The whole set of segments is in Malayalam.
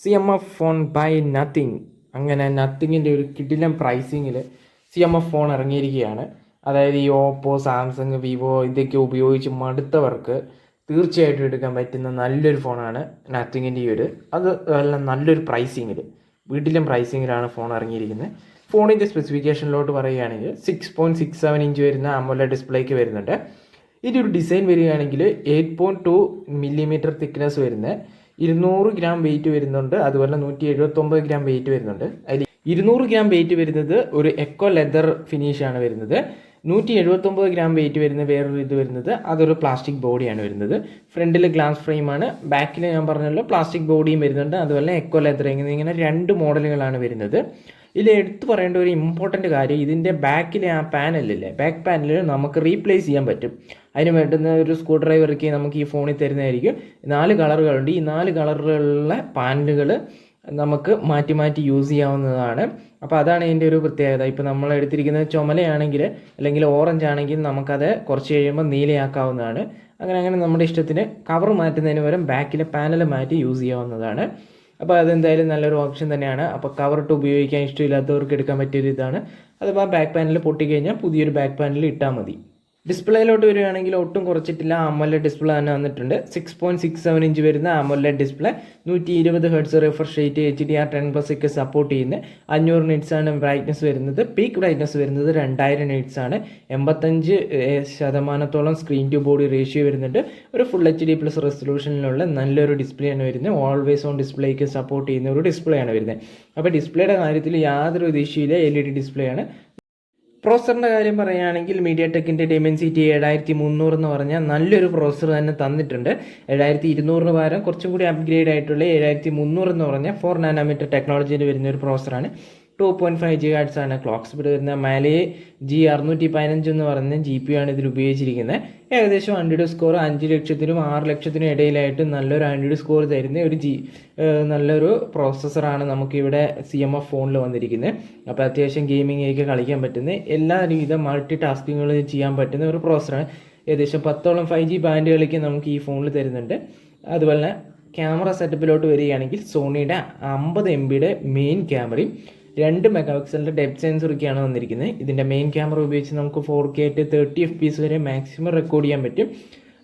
CMF phone by nothing. അങ്ങനെ നത്തിങ്ങിൻ്റെ ഒരു കിടിലൻ പ്രൈസിങ്ങിൽ CMF ഫോൺ ഇറങ്ങിയിരിക്കുകയാണ്. അതായത് ഈ ഓപ്പോ, സാംസങ്, വിവോ ഇതൊക്കെ ഉപയോഗിച്ച് മടുത്തവർക്ക് തീർച്ചയായിട്ടും എടുക്കാൻ പറ്റുന്ന നല്ലൊരു ഫോണാണ് നത്തിങ്ങിൻ്റെ അത് നല്ലൊരു പ്രൈസിങ്ങിൽ, വീട്ടിലും പ്രൈസിങ്ങിലാണ് ഫോൺ ഇറങ്ങിയിരിക്കുന്നത്. ഫോണിൻ്റെ സ്പെസിഫിക്കേഷനിലോട്ട് പറയുകയാണെങ്കിൽ 6.67 ഇഞ്ച് വരുന്ന AMOLED ഡിസ്പ്ലേക്ക് വരുന്നുണ്ട്. ഇതിൻ്റെ ഒരു ഡിസൈൻ വരികയാണെങ്കിൽ 8.2 മില്ലിമീറ്റർ തിക്നെസ് വരുന്ന 200 ഗ്രാം വെയിറ്റ് വരുന്നുണ്ട്. അതുപോലെ 179 ഗ്രാം വെയിറ്റ് വരുന്നുണ്ട്. അതിൽ 200 ഗ്രാം വെയിറ്റ് വരുന്നത് ഒരു എക്കോ ലെതർ ഫിനിഷാണ് വരുന്നത്. 179 ഗ്രാം വെയിറ്റ് വരുന്ന വേറൊരു ഇത് വരുന്നത് അതൊരു പ്ലാസ്റ്റിക് ബോഡിയാണ് വരുന്നത്. ഫ്രണ്ടിൽ ഗ്ലാസ് ഫ്രെയിമാണ്, ബാക്കിൽ ഞാൻ പറഞ്ഞല്ലോ പ്ലാസ്റ്റിക് ബോഡിയും വരുന്നുണ്ട്. അതുപോലെ എക്കോ ലെതർ, ഇങ്ങനെ 2 മോഡലുകളാണ് വരുന്നത്. ഇതിൽ എടുത്തു പറയേണ്ട ഒരു ഇമ്പോർട്ടൻറ്റ് കാര്യം, ഇതിൻ്റെ ബാക്കിലെ ആ പാനലില്ലേ, ബാക്ക് പാനൽ നമുക്ക് റീപ്ലേസ് ചെയ്യാൻ പറ്റും. അതിന് വേണ്ടുന്ന ഒരു സ്ക്രൂ ഡ്രൈവർക്ക് നമുക്ക് ഈ ഫോണിൽ തരുന്നതായിരിക്കും. 4 കളറുകളുണ്ട്. ഈ 4 കളറുകളിലുള്ള പാനലുകൾ നമുക്ക് മാറ്റി മാറ്റി യൂസ് ചെയ്യാവുന്നതാണ്. അപ്പോൾ അതാണ് ഇതിൻ്റെ ഒരു പ്രത്യേകത. ഇപ്പോൾ നമ്മൾ എടുത്തിരിക്കുന്നത് ചുമലയാണെങ്കിൽ അല്ലെങ്കിൽ ഓറഞ്ച് ആണെങ്കിൽ നമുക്കത് കുറച്ച് കഴിയുമ്പോൾ നീലയാക്കാവുന്നതാണ്. അങ്ങനെ നമ്മുടെ ഇഷ്ടത്തിന് കവർ മാറ്റുന്നതിന് പകരം ബാക്കിലെ പാനൽ മാറ്റി യൂസ് ചെയ്യാവുന്നതാണ്. അപ്പോൾ അതെന്തായാലും നല്ലൊരു ഓപ്ഷൻ തന്നെയാണ്. അപ്പോൾ കവറിട്ട് ഉപയോഗിക്കാൻ ഇഷ്ടമില്ലാത്തവർക്ക് എടുക്കാൻ പറ്റിയൊരു ഇതാണ്. അതിപ്പോൾ ബാക്ക് പാനൽ പൊട്ടിക്കഴിഞ്ഞാൽ പുതിയൊരു ബാക്ക് പാനൽ ഇട്ടാൽ മതി. ഡിസ്പ്ലേയിലോട്ട് വരികയാണെങ്കിൽ ഒട്ടും കുറച്ചിട്ടില്ല, AMOLED ഡിസ്പ്ലേ തന്നെ വന്നിട്ടുണ്ട്. 6.67 ഇഞ്ച് വരുന്ന AMOLED display, 120 hertz refresh rate, HDR10+ ഒക്കെ സപ്പോർട്ട് ചെയ്യുന്നത്. 500 നിറ്റ്സ് ആണ് ബ്രൈറ്റ്നസ് വരുന്നത്. പീക്ക് ബ്രൈറ്റ്നസ് വരുന്നത് 2000 നിറ്റ്സ് ആണ്. 85% സ്ക്രീൻ ടു ബോഡി റേഷ്യോ വരുന്നുണ്ട്. ഒരു ഫുൾ HD+ റെസൊല്യൂഷനിലുള്ള നല്ലൊരു ഡിസ്പ്ലേ ആണ് വരുന്നത്. ഓൾവേസ് ഓൺ ഡിസ്പ്ലേക്ക് സപ്പോർട്ട് ചെയ്യുന്ന ഒരു ഡിസ്പ്ലേ ആണ് വരുന്നത്. അപ്പോൾ ഡിസ്പ്ലേയുടെ കാര്യത്തിൽ യാതൊരു വിഷയമില്ല, LED ഡിസ്പ്ലേ ആണ്. പ്രോസറിൻ്റെ കാര്യം പറയുകയാണെങ്കിൽ മീഡിയാടെക്കിൻ്റെ Dimensity 7300 എന്ന് പറഞ്ഞാൽ നല്ലൊരു പ്രോസർ തന്നെ തന്നിട്ടുണ്ട്. 7200 പകരം കുറച്ചും കൂടി അപ്ഗ്രേഡ് ആയിട്ടുള്ള 7300 എന്ന് പറഞ്ഞാൽ 4 നാനോമീറ്റർ ടെക്നോളജിയിൽ വരുന്ന ഒരു പ്രോസറാണ്. 2.5 GHz ആണ് ക്ലോക്ക് സ്പീഡ് വരുന്ന. മാലേ G615 എന്ന് പറഞ്ഞ GPU ആണ് ഇതിൽ ഉപയോഗിച്ചിരിക്കുന്നത്. ഏകദേശം ആൻഡ്രോയിഡ് സ്കോർ 5 ലക്ഷത്തിനും 6 ലക്ഷത്തിനും ഇടയിലായിട്ട് നല്ലൊരു ആൻഡ്രോയിഡ് സ്കോർ തരുന്ന നല്ലൊരു പ്രോസസ്സറാണ് നമുക്കിവിടെ CMF ഫോണിൽ വന്നിരിക്കുന്നത്. അപ്പോൾ അത്യാവശ്യം ഗെയിമിംഗ് ഒക്കെ കളിക്കാൻ പറ്റുന്ന എല്ലാ വിധ മൾട്ടി ടാസ്കിങ്ങൾ ചെയ്യാൻ പറ്റുന്ന ഒരു പ്രോസസ്സറാണ്. ഏകദേശം 10ഓളം 5G ബാൻഡുകളിലേക്ക് നമുക്ക് ഈ ഫോണിൽ തരുന്നുണ്ട്. അതുപോലെ ക്യാമറ സെറ്റപ്പിലോട്ട് വരികയാണെങ്കിൽ സോണിയുടെ 50 MB മെയിൻ ക്യാമറയും 2 മെഗാപിക്സലിൻ്റെ ഡെപ്ത് സെൻസറൊക്കെയാണ് വന്നിരിക്കുന്നത്. ഇതിൻ്റെ മെയിൻ ക്യാമറ ഉപയോഗിച്ച് നമുക്ക് 4K 30 FPS വരെ മാക്സിമം റെക്കോർഡ് ചെയ്യാൻ പറ്റും.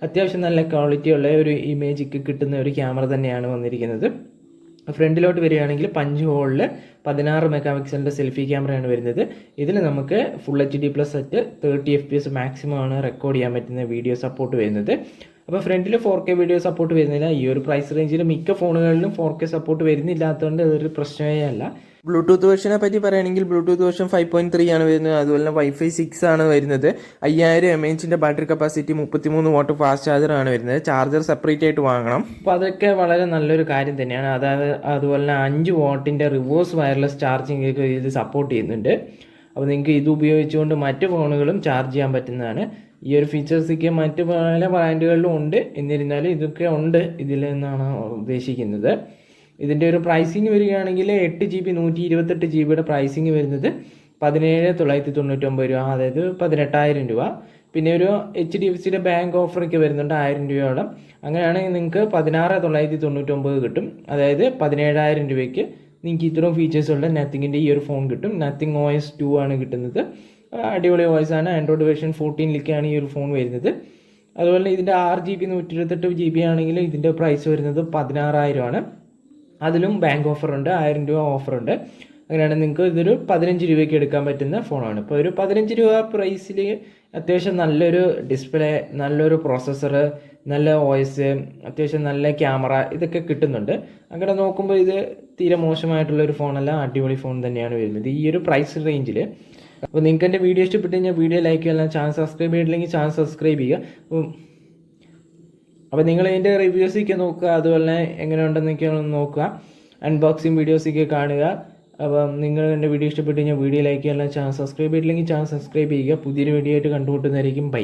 അത്യാവശ്യം നല്ല ക്വാളിറ്റി ഉള്ള ഒരു ഇമേജ് കിട്ടുന്ന ഒരു ക്യാമറ തന്നെയാണ് വന്നിരിക്കുന്നത്. ഫ്രണ്ടിലോട്ട് വരികയാണെങ്കിൽ 5 ഹോളിൽ 16 മെഗാപിക്സലിൻ്റെ സെൽഫി ക്യാമറയാണ് വരുന്നത്. ഇതിൽ നമുക്ക് full HD+ set 30 FPS maximum ആണ് റെക്കോർഡ് ചെയ്യാൻ പറ്റുന്ന വീഡിയോ സപ്പോർട്ട് വരുന്നത്. അപ്പോൾ ഫ്രണ്ടിൽ 4K വീഡിയോ സപ്പോർട്ട് വരുന്നില്ല. ഈ ഒരു പ്രൈസ് റേഞ്ചിൽ മിക്ക ഫോണുകളിലും 4K സപ്പോർട്ട് വരുന്നില്ലാത്തതുകൊണ്ട് അതൊരു പ്രശ്നമേ അല്ല. ബ്ലൂടൂത്ത് വേർഷനെ പറ്റി പറയുകയാണെങ്കിൽ ബ്ലൂടൂത്ത് വേർഷൻ 5.3 ആണ് വരുന്നത്. അതുപോലെ തന്നെ Wi-Fi 6 ആണ് വരുന്നത്. 5000 mAh battery capacity, 33 what fast charger ആണ് വരുന്നത്. ചാർജർ സെപ്പറേറ്റ് ആയിട്ട് വാങ്ങണം. അപ്പോൾ അതൊക്കെ വളരെ നല്ലൊരു കാര്യം തന്നെയാണ്. അതുപോലെ തന്നെ 5 വാട്ടിൻ്റെ റിവേഴ്സ് വയർലെസ് ചാർജിങ് ഒക്കെ ഇത് സപ്പോർട്ട് ചെയ്യുന്നുണ്ട്. അപ്പോൾ നിങ്ങൾക്ക് ഇത് ഉപയോഗിച്ചുകൊണ്ട് മറ്റ് ഫോണുകളും ചാർജ് ചെയ്യാൻ പറ്റുന്നതാണ്. ഈ ഒരു ഫീച്ചേഴ്സൊക്കെ മറ്റ് പല ബ്രാൻഡുകളിലും ഉണ്ട്. എന്നിരുന്നാലും ഇതൊക്കെ ഉണ്ട് ഇതിൽ നിന്നാണ് ഉദ്ദേശിക്കുന്നത്. ഇതിൻ്റെ ഒരു പ്രൈസിങ് വരികയാണെങ്കിൽ 8GB 128 GB പ്രൈസിങ് വരുന്നത് 17,999 രൂപ, അതായത് 18,000 രൂപ. പിന്നെ ഒരു HDFCയുടെ ബാങ്ക് ഓഫറൊക്കെ വരുന്നുണ്ട് 1000 രൂപയോളം. അങ്ങനെയാണെങ്കിൽ നിങ്ങൾക്ക് 16,999 കിട്ടും. അതായത് 17,000 രൂപയ്ക്ക് നിങ്ങൾക്ക് ഇത്രയും ഫീച്ചേഴ്സുള്ള നത്തിങ്ങിൻ്റെ ഈ ഒരു ഫോൺ കിട്ടും. നത്തിങ് OS 2 ആണ് കിട്ടുന്നത്. അടിപൊളി OS ആണ്. ആൻഡ്രോയിഡ് വേർഷൻ 14 ഈ ഒരു ഫോൺ വരുന്നത്. അതുപോലെ ഇതിൻ്റെ 6GB 128 GB ആണെങ്കിൽ ഇതിൻ്റെ പ്രൈസ് വരുന്നത് 16,000 ആണ്. അതിലും ബാങ്ക് ഓഫറുണ്ട്, 1000 രൂപ ഓഫറുണ്ട്. അങ്ങനെയാണെങ്കിൽ നിങ്ങൾക്ക് ഇതൊരു 15 രൂപയ്ക്ക് എടുക്കാൻ പറ്റുന്ന ഫോണാണ്. ഇപ്പോൾ ഒരു 15 രൂപ പ്രൈസിൽ അത്യാവശ്യം നല്ലൊരു ഡിസ്പ്ലേ, നല്ലൊരു പ്രോസസ്സർ, നല്ല OS, അത്യാവശ്യം നല്ല ക്യാമറ ഇതൊക്കെ കിട്ടുന്നുണ്ട്. അങ്ങനെ നോക്കുമ്പോൾ ഇത് തീരെ മോശമായിട്ടുള്ളൊരു ഫോണല്ല, അടിപൊളി ഫോൺ തന്നെയാണ് വരുന്നത് ഈ ഒരു പ്രൈസ് റേഞ്ചിൽ. അപ്പോൾ നിങ്ങൾക്ക് എൻ്റെ വീഡിയോ ഇഷ്ടപ്പെട്ട് കഴിഞ്ഞാൽ വീഡിയോ ലൈക്ക് ചെയ്യുക, ചാനൽ സബ്സ്ക്രൈബ് ചെയ്തില്ലെങ്കിൽ ചാനൽ സബ്സ്ക്രൈബ് ചെയ്യുക. അപ്പോൾ നിങ്ങൾ ഇതിൻ്റെ റിവ്യൂസൊക്കെ നോക്കുക, അതുപോലെ എങ്ങനെയുണ്ടെന്നൊക്കെ ഒന്ന് നോക്കുക, അൺബോക്സിങ് വീഡിയോസൊക്കെ കാണുക. അപ്പം നിങ്ങൾ എൻ്റെ വീഡിയോ ഇഷ്ടപ്പെട്ട് കഴിഞ്ഞാൽ വീഡിയോ ലൈക്ക് ചെയ്യുക, ചാനൽ സബ്സ്ക്രൈബ് ചെയ്തില്ലെങ്കിൽ ചാനൽ സബ്സ്ക്രൈബ് ചെയ്യുക. പുതിയൊരു വീഡിയോ ആയിട്ട് കണ്ടുമുട്ടുന്നതായിരിക്കും. ബൈ.